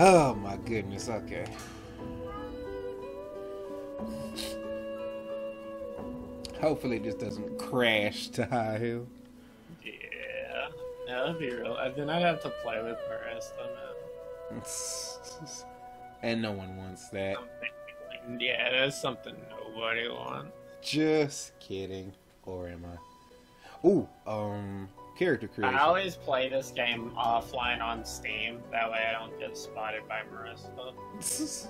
Oh my goodness, okay. Hopefully this doesn't crash to high hill. Yeah. That'd be real. Then I'd have to play with Marissa now. And no one wants that. Yeah, that's something nobody wants. Just kidding. Or am I? Ooh, character creation. I always play this game offline on Steam. That way I don't get spotted by Marissa.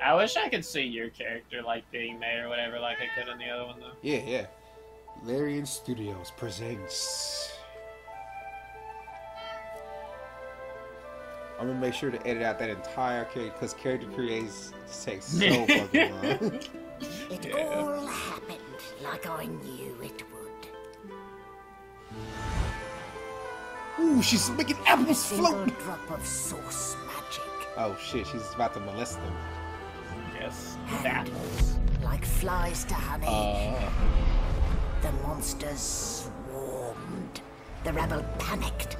I wish I could see your character like being made or whatever like I could in the other one though. Yeah, yeah. Larian Studios presents. I'm gonna make sure to edit out that entire character because character creation takes so fucking long. It all happened like I knew it would. Ooh, she's making apples Single float. drop of source magic. Oh shit, she's about to molest them. Yes. Handles like flies to honey. The monsters swarmed. The rebel panicked.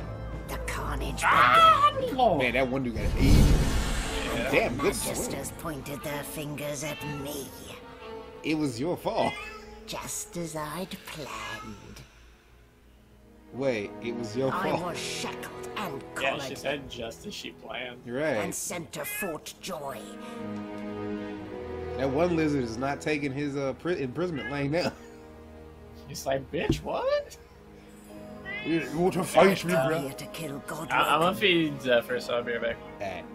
The carnage began. Man, that one dude got AIDS. Yeah. Damn, good Magisters pointed their fingers at me. It was your fault. Just as I'd planned. Wait, it was your fault. I was shackled and collared. Yeah, she said just as she planned. You're right. And sent to Fort Joy. That one lizard is not taking his imprisonment laying down. He's like, bitch, what? You want to fight me, bro? To kill God I'm gonna feed Zephyr, so I'll be right back.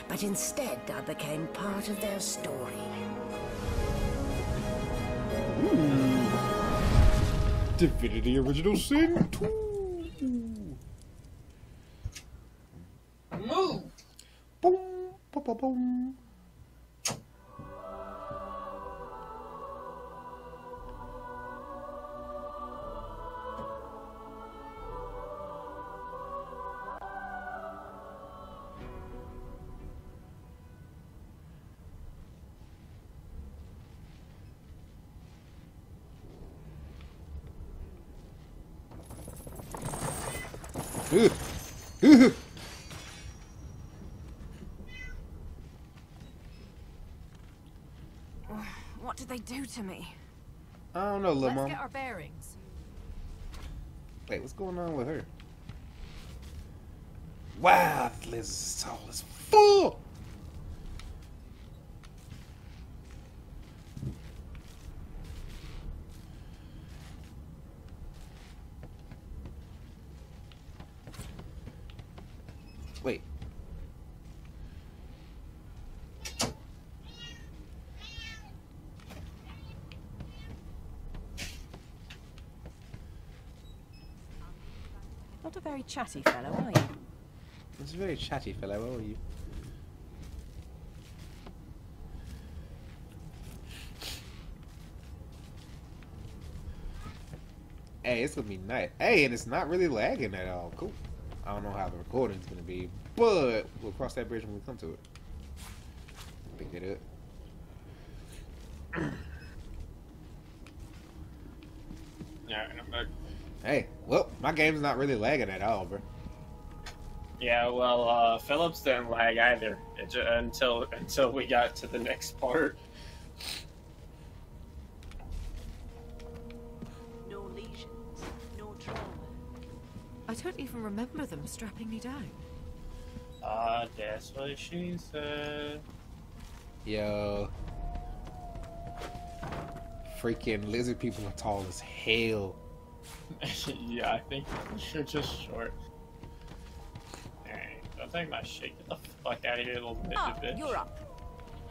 But instead, I became part of their story. Divinity Original Sin 2. Move! Boom, boom, boom, boom. What did they do to me? I don't know, little Let's mom. get our bearings. Wait, what's going on with her? Wow, Liz is tall as fuck. Wait. Not a very chatty fellow, are you? It's a very chatty fellow, how are you? Hey, it's gonna be nice. Hey, and it's not really lagging at all. Cool. I don't know how the recording's gonna be, but we'll cross that bridge when we come to it. Pick it up. Yeah, I'm back. Hey, well, my game's not really lagging at all, bro. Yeah, well, Phillips didn't lag either until we got to the next part. No lesions, no trauma. I don't even remember them strapping me down. That's what she said. Yo. Freaking lizard people are tall as hell. Yeah, I think you're just short. Dang, don't take my shit. Get the fuck out of here, little midget bitch. You're up.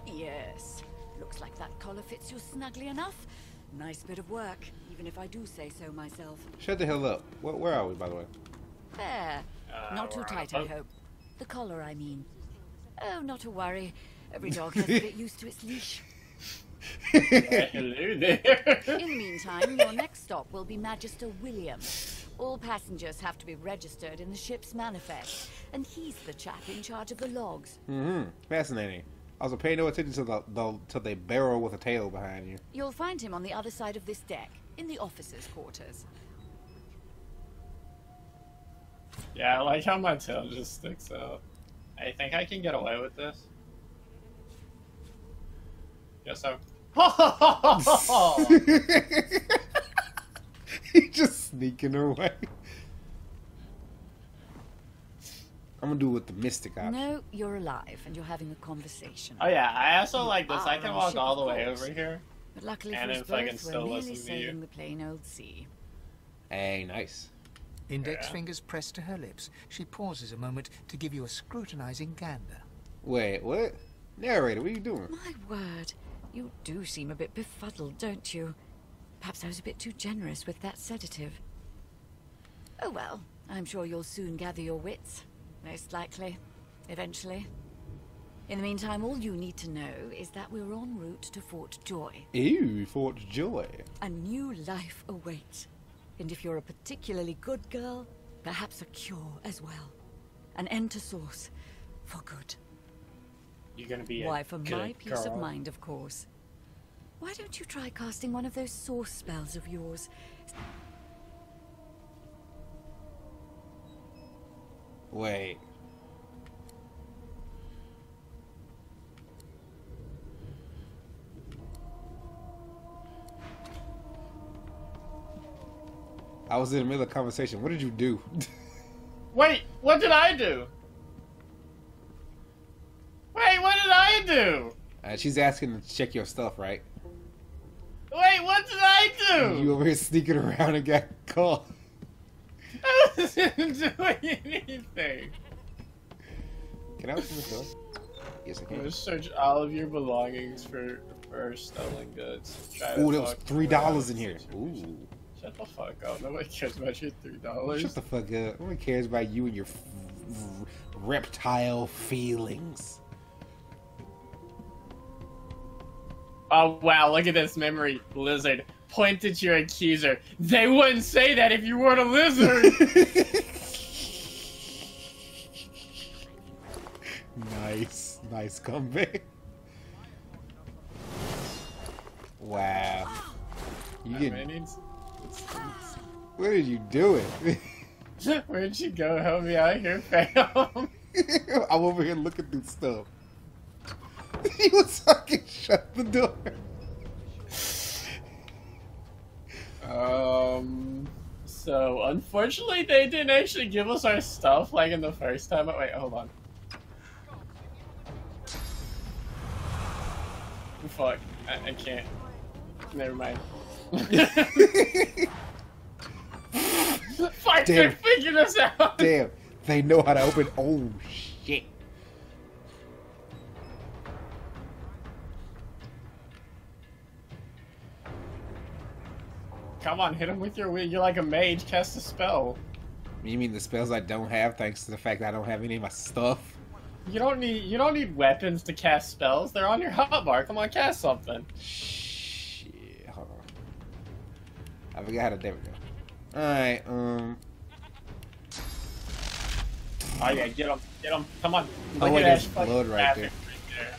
Yes. Looks like that collar fits you snugly enough. Nice bit of work, even if I do say so myself. Shut the hell up. Where are we, by the way? There. Not too we're tight, on I a boat. hope. The collar, I mean. Oh, not to worry. Every dog has to get used to its leash. Yeah, hello there. In the meantime, your next stop will be Magister William. All passengers have to be registered in the ship's manifest, and he's the chap in charge of the logs. Fascinating. Also, pay no attention to the barrel with a tail behind you. You'll find him on the other side of this deck, in the officers' quarters. Yeah, I like how my tail just sticks out. I think I can get away with this. Yes, so. He's just sneaking away. I'm gonna do it with the mystic option. No, you're alive and you're having a conversation. Oh yeah, I also You like this. I are can on a walk ship, all the of way course. over here. But luckily And for us if I can both, still we're merely listen to you. sailing the plain old sea. Hey, nice. Index Yeah. fingers pressed to her lips, she pauses a moment to give you a scrutinizing gander. Wait, what? Narrator, what are you doing? My word, you do seem a bit befuddled, don't you? Perhaps I was a bit too generous with that sedative. Oh well, I'm sure you'll soon gather your wits. Most likely. Eventually. In the meantime, all you need to know is that we're en route to Fort Joy. Ew, Fort Joy. A new life awaits. And if you're a particularly good girl, perhaps a cure as well. An end to Source. For good. You're gonna be Why, a for good my peace girl. of mind, of course. Why don't you try casting one of those Source spells of yours? Wait. I was in the middle of a conversation. What did you do? Wait, what did I do? Wait, what did I do? She's asking to check your stuff, right? Wait, what did I do? You over here sneaking around and got caught. I wasn't doing anything. Can I open the door? Yes, I I'm can. gonna search all of your belongings for stolen goods. Try to Ooh, there was fuck $3 in around. here. Ooh. Shut the fuck up. Nobody cares about your $3. Shut the fuck up. Nobody cares about you and your reptile feelings. Oh wow, look at this memory. Lizard. Point at your accuser. They wouldn't say that if you weren't a lizard! Nice. Nice comeback. Wow. You I get. mean, What are you doing? where'd you go? Help me out here, fam. I'm over here looking through stuff. He was fucking shut the door. So unfortunately they didn't actually give us our stuff like in the first time. Wait, hold on. Fuck. I can't. Never mind. Fuck, Damn. they figured us out! Damn, they know how to open. Oh shit. Come on, hit him with your wheel. You're like a mage. Cast a spell. You mean the spells I don't have, thanks to the fact that I don't have any of my stuff? You don't need weapons to cast spells. They're on your hotbar. Come on, cast something. Shit, hold on. I forgot how to. There we go. All right, Oh yeah, get him. Come on. Oh, Look wait, at there's that blood fucking right graphic there.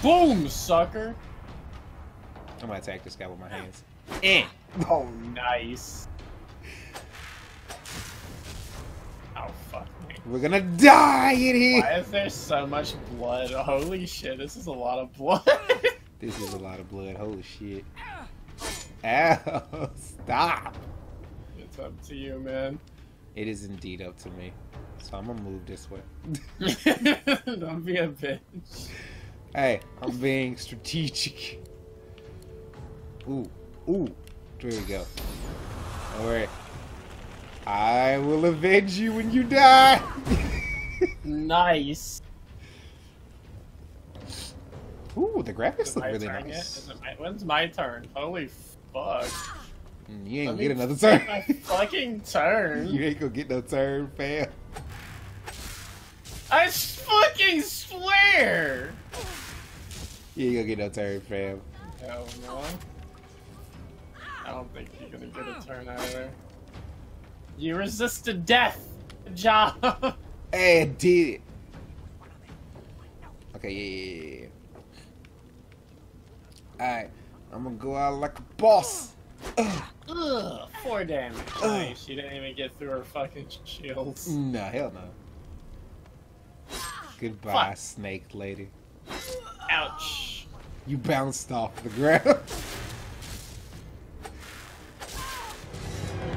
Boom, sucker. I'm gonna attack this guy with my hands. Oh, nice. Oh, fuck me. We're gonna die in here. Why is there so much blood? Holy shit, this is a lot of blood. This is a lot of blood. Holy shit. Ow! Stop. It's up to you, man. It is indeed up to me. So I'm gonna move this way. Don't be a bitch. Hey, I'm being strategic. Ooh, ooh. There we go. Alright. I will avenge you when you die! Nice. Ooh, the graphics Is look my really turn yet? nice. When's my turn? Holy fuck. You ain't Let gonna me get another take turn. My fucking turn. You ain't gonna get no turn, fam. I fucking swear. You ain't gonna get no turn, fam. Hell no. I don't think you're gonna get a turn either. You resisted death. Good job. Hey, I did it. Okay, yeah. Alright, I'm gonna go out like a boss. Ugh. Ugh, 4 damage. Nice. She didn't even get through her fucking shields. Nah, hell no. Goodbye, Fuck. snake lady. Ouch. You bounced off the ground.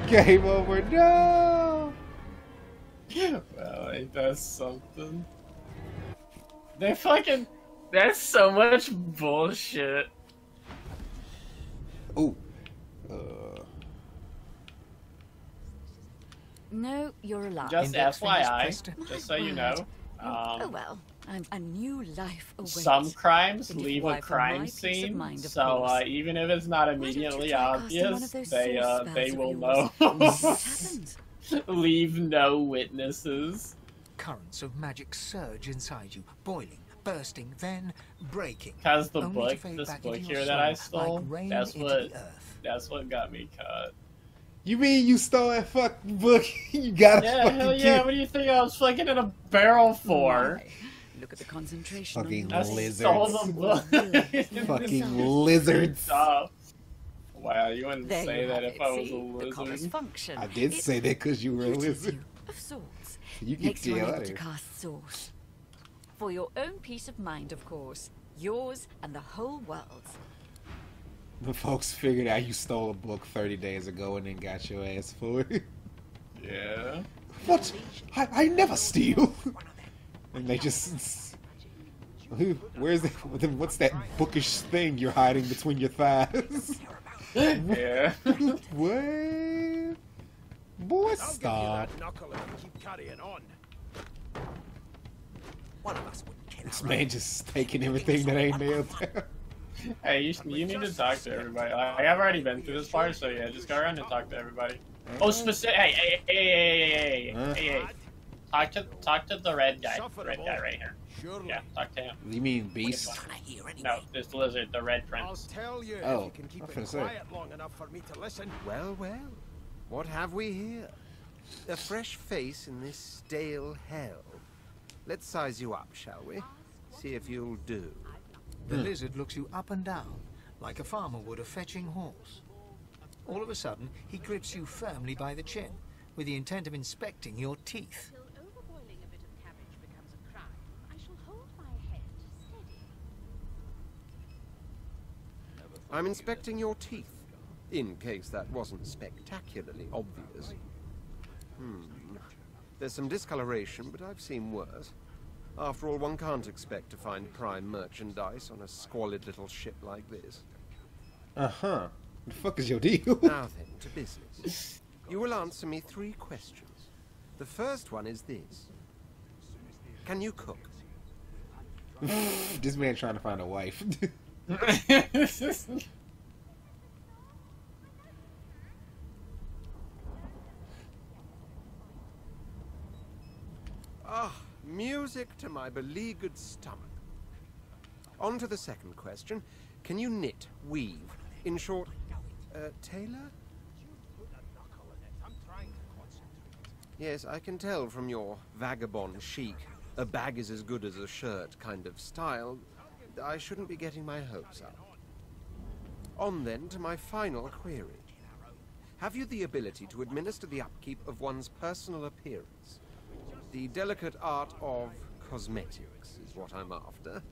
Game over. No. Well, ain't that something? They fucking... That's so much bullshit. Ooh. No, you're alive. Just Index fingers FYI, pressed. just so you know, Oh well, a new life awaits. some crimes And if leave you a wipe on crime my peace of scene, mind, of so course. even if it's not don't you immediately try casting one of obvious, those they soul spells they of will yours? know. What happens? Leave no witnesses. Currents of magic surge inside you, boiling, bursting, then breaking. Cause the only to book, fade this back book into your here that I soul stole, like rain that's into what the earth. that's what got me caught. You mean you stole that fucking book? You got a Yeah, fucking hell yeah! kid. What do you think I was fucking in a barrel for? Why? Look at the concentration Fucking on I your lizards. stole the book. Fucking lizards. Stop. Wow, you wouldn't There say you that have if it, I was see? a The commerce lizard. function. I did It say that because you were a beauties lizard. you, of sorts. You get Makes you the hell unable out of to here. cast source. For your own peace of mind, of course. Yours and the whole world's. The folks figured out you stole a book 30 days ago and then got your ass for it. Yeah. What? I never steal. And they just... Where's that? What's that bookish thing you're hiding between your thighs? Yeah. What? Boy, stop. knuckle and keep carrying on. One of us wouldn't kill This our man just taking everything that ain't nailed down. Hey, you need to talk to everybody. Like, I've already been through this part, so yeah, just go around and talk to everybody. Oh, specific. Hey. Talk to the red guy. The red guy right here. Surely. Yeah, talk to him. You mean beast? No, this lizard, the red I'll prince. tell you Oh, if you can keep I was it gonna say. quiet long enough for me to listen. Well, well. What have we here? A fresh face in this stale hell. Let's size you up, shall we? See if you'll do. The lizard looks you up and down, like a farmer would a fetching horse. All of a sudden, he grips you firmly by the chin, with the intent of inspecting your teeth. Till overboiling a bit of cabbage becomes a crime, I shall hold my head steady. I'm inspecting your teeth, in case that wasn't spectacularly obvious. There's some discoloration, but I've seen worse. After all, one can't expect to find prime merchandise on a squalid little ship like this. Uh-huh. What the fuck is your deal? Now then, to business. You will answer me 3 questions. The first one is this. Can you cook? This man trying to find a wife. Ah, music to my beleaguered stomach. On to the second question. Can you knit, weave? In short, tailor? Yes, I can tell from your vagabond chic, a bag is as good as a shirt kind of style. I shouldn't be getting my hopes up. On then to my final query. Have you the ability to administer the upkeep of one's personal appearance? The delicate art of cosmetics is what I'm after.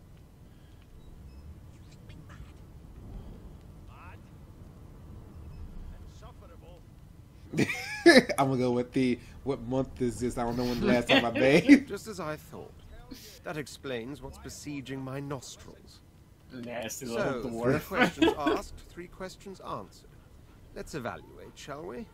I'm gonna go with what month is this? I don't know when the last time I bathed. Just as I thought. That explains what's besieging my nostrils. Nasty little So, 3 dwarf. questions asked, 3 questions answered. Let's evaluate, shall we?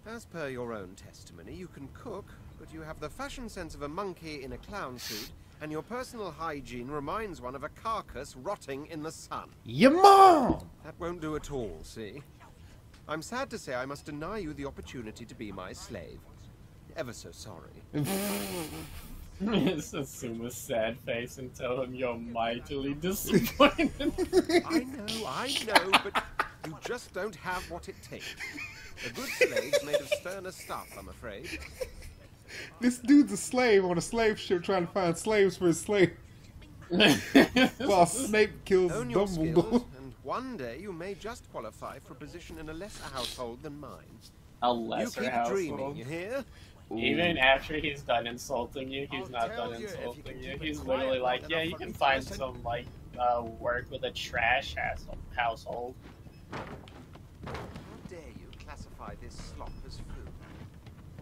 As per your own testimony, you can cook, but you have the fashion sense of a monkey in a clown suit, and your personal hygiene reminds one of a carcass rotting in the sun. Your mom! That won't do at all, see? I'm sad to say I must deny you the opportunity to be my slave. Ever so sorry. Just assume a sad face and tell him you're mightily disappointed. I know, but you just don't have what it takes. A good slave's made of sterner stuff, I'm afraid. This dude's a slave on a slave ship trying to find slaves for his slave. While Snape kills Own your skills, Dumbledore. and one day you may just qualify for a position in a lesser household than mine. A You lesser keep dreaming, household. you hear? Even after he's done insulting you, he's not done insulting you. He's literally like, yeah, you can find some like work with a trash household. How dare you classify this slop as food?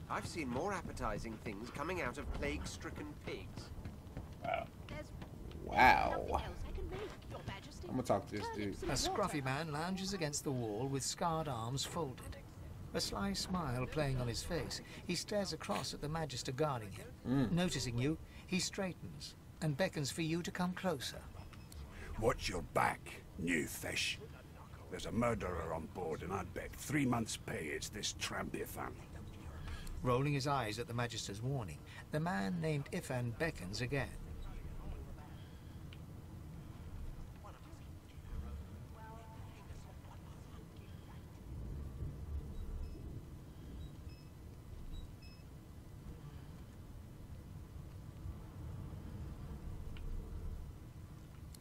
I've seen more appetizing things coming out of plague-stricken pigs. Wow. Wow. I'm gonna talk to this dude. A scruffy man lounges against the wall with scarred arms folded. A sly smile playing on his face, he stares across at the Magister guarding him. Noticing you, he straightens and beckons for you to come closer. Watch your back, new fish. There's a murderer on board, and I'd bet 3 months' pay it's this tramp Ifan. Rolling his eyes at the Magister's warning, the man named Ifan beckons again.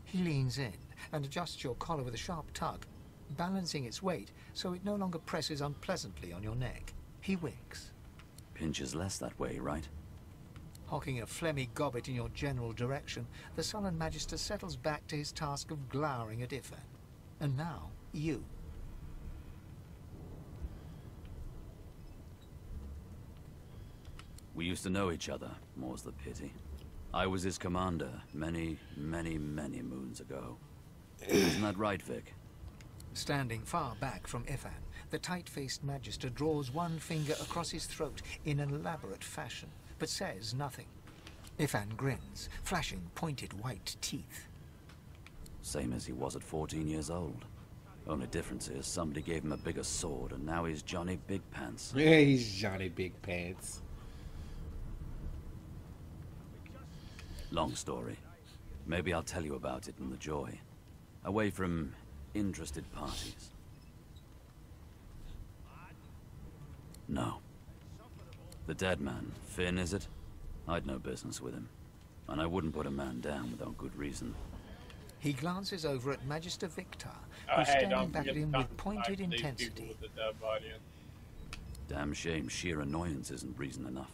He leans in and adjusts your collar with a sharp tug, balancing its weight so it no longer presses unpleasantly on your neck. He winks. Pinches less that way, right? Hocking a phlegmy gobbet in your general direction, the sullen Magister settles back to his task of glowering at Ifan. And now, you. We used to know each other, more's the pity. I was his commander many, many, many moons ago. Isn't that right, Vic? Standing far back from Ifan, the tight-faced Magister draws one finger across his throat in an elaborate fashion, but says nothing. Ifan grins, flashing pointed white teeth. Same as he was at 14 years old. Only difference is somebody gave him a bigger sword, and now he's Johnny Big Pants. Yeah, he's Johnny Big Pants. Long story. Maybe I'll tell you about it in the Joy. Away from interested parties. No. The dead man, Finn, is it? I'd no business with him. And I wouldn't put a man down without good reason. He glances over at Magister Victor, Oh, who's hey, standing don't back forget at him to with pointed contact these people intensity. with the dead body. Damn shame sheer annoyance isn't reason enough.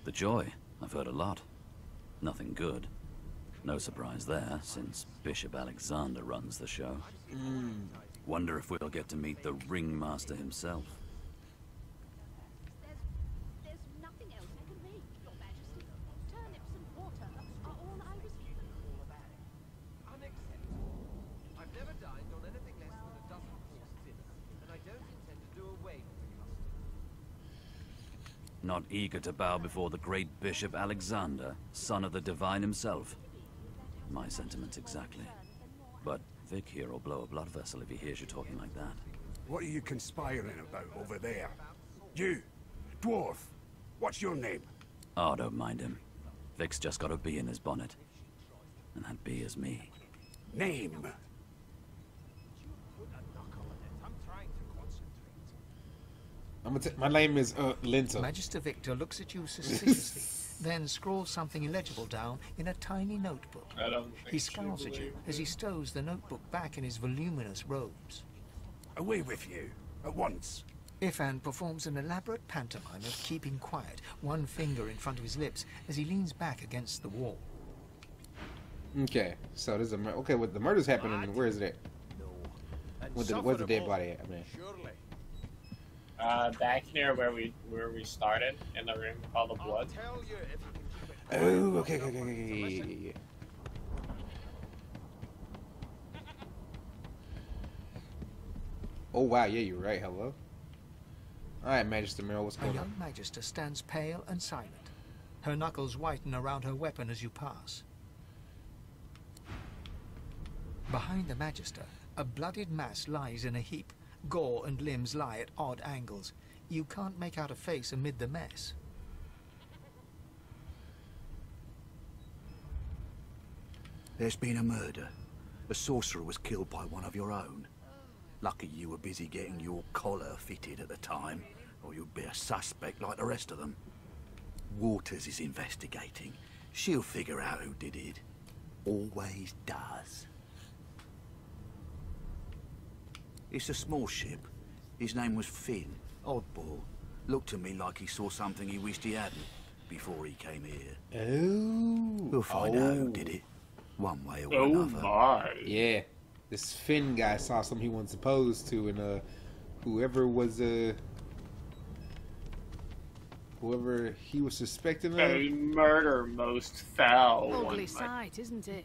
The Joy, I've heard a lot. Nothing good. No surprise there, since Bishop Alexander runs the show. Wonder if we'll get to meet the ringmaster himself. There's nothing else I can make, Your Majesty. Turnips and water are all I was given. Unacceptable. I've never dined on anything less than a dozen course dinner, and I don't intend to do away with the custom. Not eager to bow before the great Bishop Alexander, son of the Divine himself. My sentiments exactly. But Vic here will blow a blood vessel if he hears you talking like that. What are you conspiring about over there? You, dwarf, what's your name? Oh, don't mind him. Vic's just got a bee in his bonnet. And that bee is me. Name? My name is Linton. Magister Victor looks at you suspiciously, then scrawls something illegible down in a tiny notebook. I don't think He scowls at you as he stows the notebook back in his voluminous robes. Away with you, at once. Ifan performs an elaborate pantomime of keeping quiet, one finger in front of his lips as he leans back against the wall. Okay, so there's a okay. With the murders happening, where is it at? Where's the dead body at, man? Back near where we started, in the room called the Blood. Oh, okay. Oh wow, yeah, you're right. Hello. All right, Magister Merrill, what's A going young on? Magister stands pale and silent. Her knuckles whiten around her weapon as you pass. Behind the Magister, a bloodied mass lies in a heap. Gore and limbs lie at odd angles. You can't make out a face amid the mess. There's been a murder. A sorcerer was killed by one of your own. Lucky you were busy getting your collar fitted at the time, or you'd be a suspect like the rest of them. Waters is investigating. She'll figure out who did it. Always does. It's a small ship. His name was Finn. Oddball. Looked to me like he saw something he wished he hadn't before he came here. Oh. We'll find out who did it. One way or Oh another. my. Yeah. This Finn guy saw something he wasn't supposed to, and whoever he was suspecting of. A murder most foul. Ugly sight, isn't it?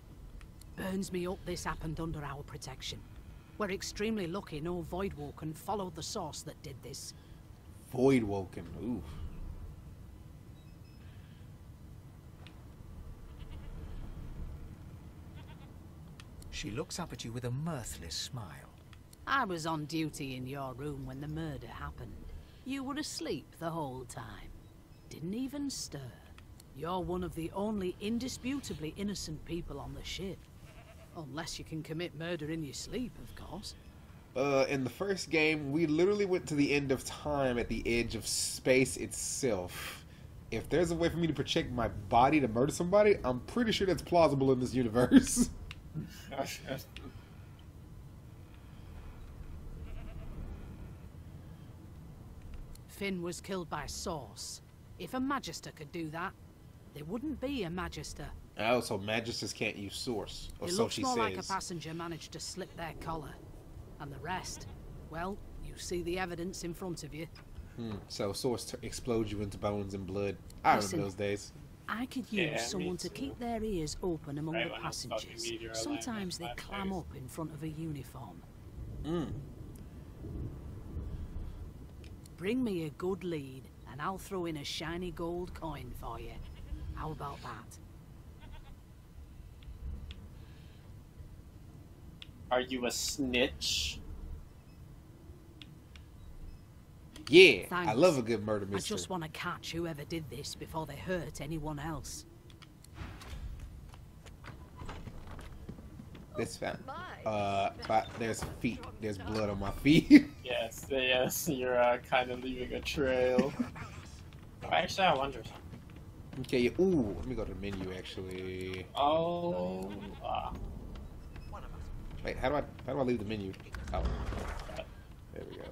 Burns me up this happened under our protection. We're extremely lucky no Voidwoken followed the source that did this. Voidwoken, ooh. She looks up at you with a mirthless smile. I was on duty in your room when the murder happened. You were asleep the whole time. Didn't even stir. You're one of the only indisputably innocent people on the ship. Unless you can commit murder in your sleep, of course. In the first game, we literally went to the end of time at the edge of space itself. If there's a way for me to project my body to murder somebody, I'm pretty sure that's plausible in this universe. Finn was killed by Source. If a Magister could do that, there wouldn't be a Magister. Oh, so Magisters can't use Source, or It so looks she more says. like a passenger managed to slip their collar. And the rest, well, you see the evidence in front of you. So Source explodes you into bones and blood. I Listen, remember those days. I could use Yeah, someone me to too. keep their ears open among Right the when a fucking passengers. meteor landed Sometimes on they my clam face. up in front of a uniform. Bring me a good lead, and I'll throw in a shiny gold coin for you. How about that? Are you a snitch? Yeah, I Thanks. love a good murder I mystery. just want to catch whoever did this before they hurt anyone else. This found. But there's feet. There's blood on my feet. Yes, yes, you're kind of leaving a trail. Oh, actually, I wonder something. Okay. Yeah, ooh, let me go to the menu actually. Oh, Wait, how do I leave the menu? Oh, there we go.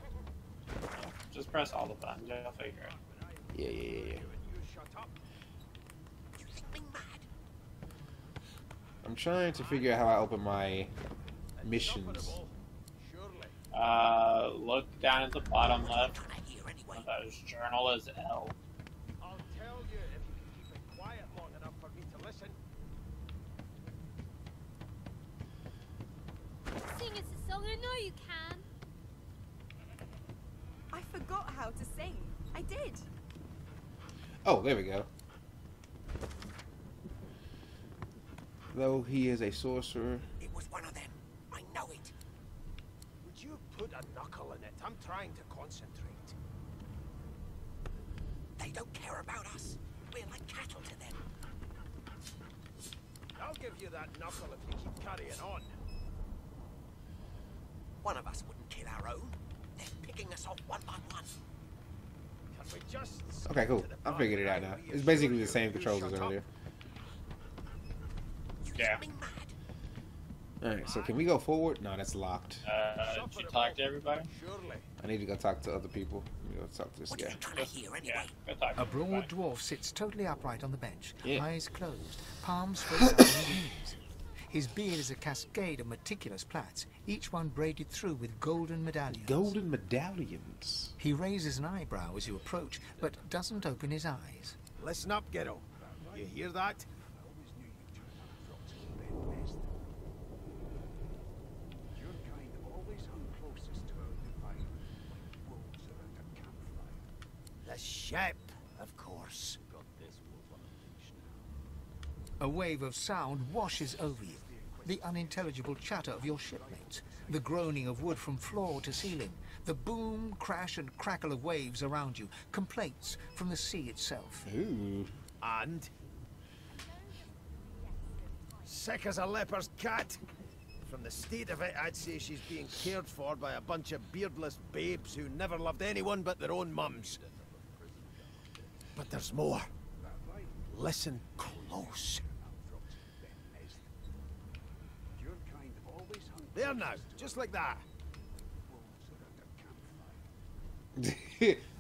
just press all the buttons. You'll figure it. Yeah. I'm trying to figure out how I open my missions. Look down at the bottom left. There's journal as L. I'll tell you if you keep it quiet long enough for me to listen. Sing us a song, I know you can. I forgot how to sing. I did. Oh, there we go. Though he is a sorcerer. It was one of them. I know it. Would you put a knuckle in it? I'm trying to concentrate. They don't care about us. We're like cattle to them. I'll give you that knuckle if you keep carrying on. One of us wouldn't kill our own. They're picking us off one by one. Can we just... Okay, cool. I figured it out now. It's basically the same controls as earlier. Yeah. Alright, so can we go forward? No, that's locked. Did you talk to everybody? I need to go talk to other people. Let me go talk to this guy. Yeah, go talk to A broad everybody. dwarf sits totally upright on the bench, Yeah. eyes closed, palms facing on his knees. His beard is a cascade of meticulous plaits, each one braided through with golden medallions. Golden medallions. He raises an eyebrow as you approach, but doesn't open his eyes. Listen up, Ghetto. You hear that? The ship, of course. A wave of sound washes over you. The unintelligible chatter of your shipmates, the groaning of wood from floor to ceiling, the boom, crash and crackle of waves around you, complaints from the sea itself. Ooh. And? Sick as a leper's cat. From the state of it, I'd say she's being cared for by a bunch of beardless babes who never loved anyone but their own mums. But there's more. Listen close. There now, just like that.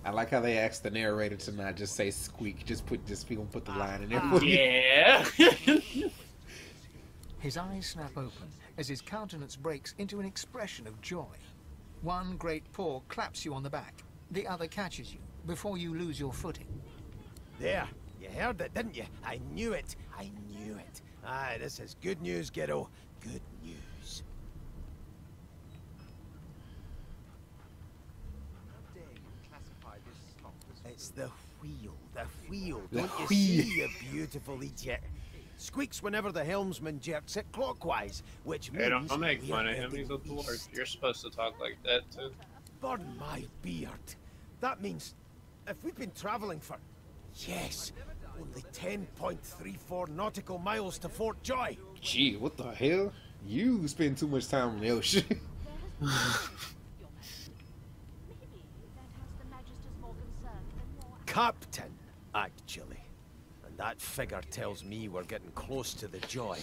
I like how they asked the narrator to not just say squeak, just we gonna put the line in there. Yeah. His eyes snap open as his countenance breaks into an expression of joy. One great paw claps you on the back. The other catches you before you lose your footing. There, you heard it, didn't you? I knew it. I knew it. Aye, this is good news, kiddo. Good news. It's the wheel, the wheel. Don't you see, you beautiful idiot? Squeaks whenever the helmsman jerks it clockwise, which means... Hey, don't make fun of him, he's a dwarf. You're supposed to talk like that, too. Burn my beard. That means, if we've been travelling for, yes, only 10.34 nautical miles to Fort Joy. Gee, what the hell? You spend too much time on the ocean. Captain, actually. And that figure tells me we're getting close to the Joy.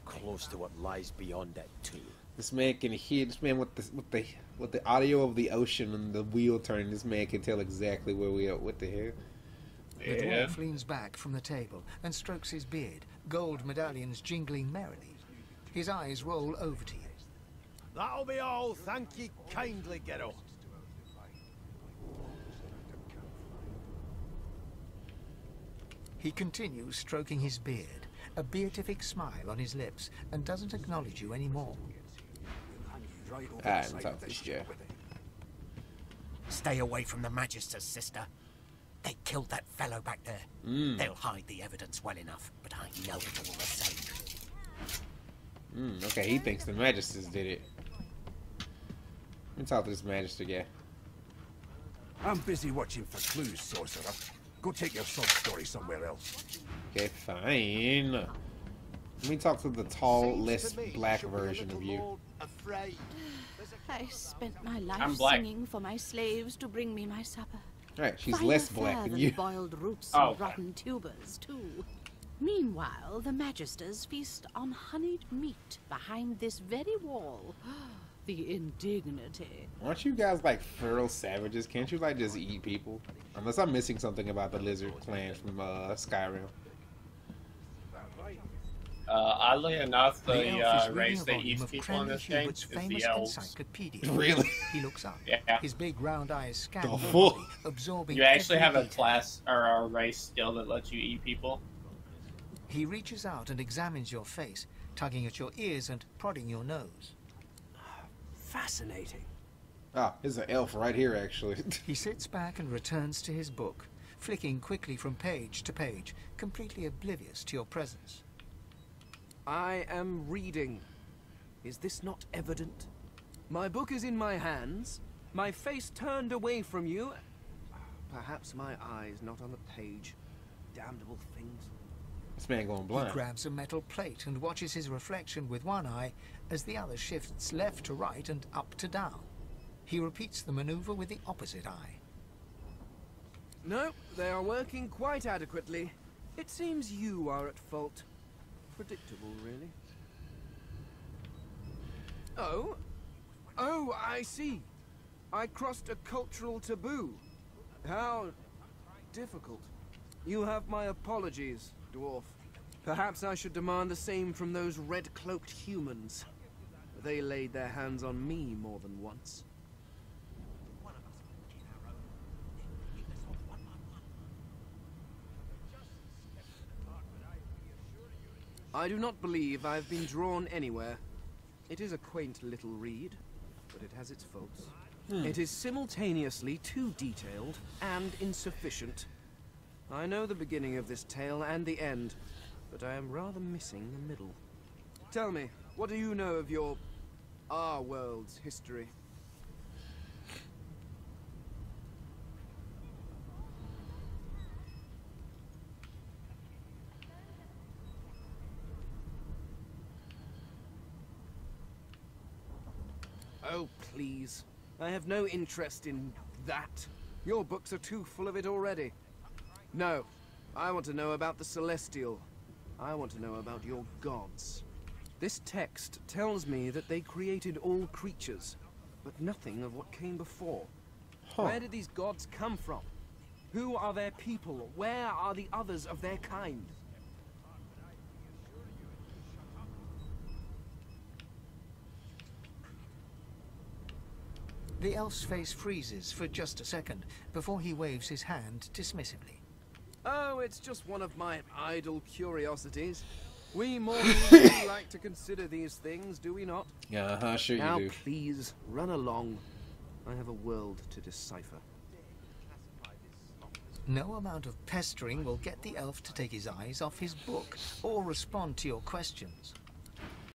Close to what lies beyond it, too. This man can hear. This man with the audio of the ocean and the wheel turning. This man can tell exactly where we are. What the hell? The dwarf leans back from the table and strokes his beard, gold medallions jingling merrily. His eyes roll over to you. That'll be all. Thank ye kindly, kiddo. He continues stroking his beard, a beatific smile on his lips, and doesn't acknowledge you anymore. I'm talking to this Joe. Stay away from the Magisters, sister. They killed that fellow back there. They'll hide the evidence well enough, but I know it all the same. Okay, he thinks the Magisters did it. Let me talk to this Magister guy. I'm busy watching for clues, sorcerer. Go take your sob story somewhere else. Okay, fine. Let me talk to the tall, less black version of you. I spent my life singing for my slaves to bring me my supper. Alright, she's less black than you. Boiled roots and rotten tubers, too. Meanwhile, the Magisters feast on honeyed meat behind this very wall. The indignity. Aren't you guys like feral savages? Can't you like just eat people? Unless I'm missing something about the lizard clan from Skyrim. Oddly enough, the race that eats people in this game is the elves. Really? He looks up. Yeah. His big round eyes scan The your fuck? body, absorbing You actually have a every class or a race skill that lets you eat people. He reaches out and examines your face, tugging at your ears and prodding your nose. Fascinating. Ah, there's an elf right here, actually. He sits back and returns to his book, flicking quickly from page to page, completely oblivious to your presence. I am reading. Is this not evident? My book is in my hands, my face turned away from you. Perhaps my eyes not on the page. Damnable things. This man going blind. He grabs a metal plate and watches his reflection with one eye as the other shifts left to right and up to down. He repeats the maneuver with the opposite eye. No, they are working quite adequately. It seems you are at fault. Predictable, really. Oh, I see. I crossed a cultural taboo. How difficult. You have my apologies, dwarf. Perhaps I should demand the same from those red-cloaked humans. They laid their hands on me more than once. I do not believe I have been drawn anywhere. It is a quaint little read, but it has its faults. It is simultaneously too detailed and insufficient. I know the beginning of this tale and the end, but I am rather missing the middle. Tell me, what do you know of our world's history? Oh, please. I have no interest in that. Your books are too full of it already. No, I want to know about the Celestial. I want to know about your gods. This text tells me that they created all creatures, but nothing of what came before. Where did these gods come from? Who are their people? Where are the others of their kind? The elf's face freezes for just a second before he waves his hand dismissively. Oh, it's just one of my idle curiosities. We mortals do like to consider these things, do we not? Yeah, sure now, you do. Please, run along. I have a world to decipher. No amount of pestering will get the elf to take his eyes off his book or respond to your questions.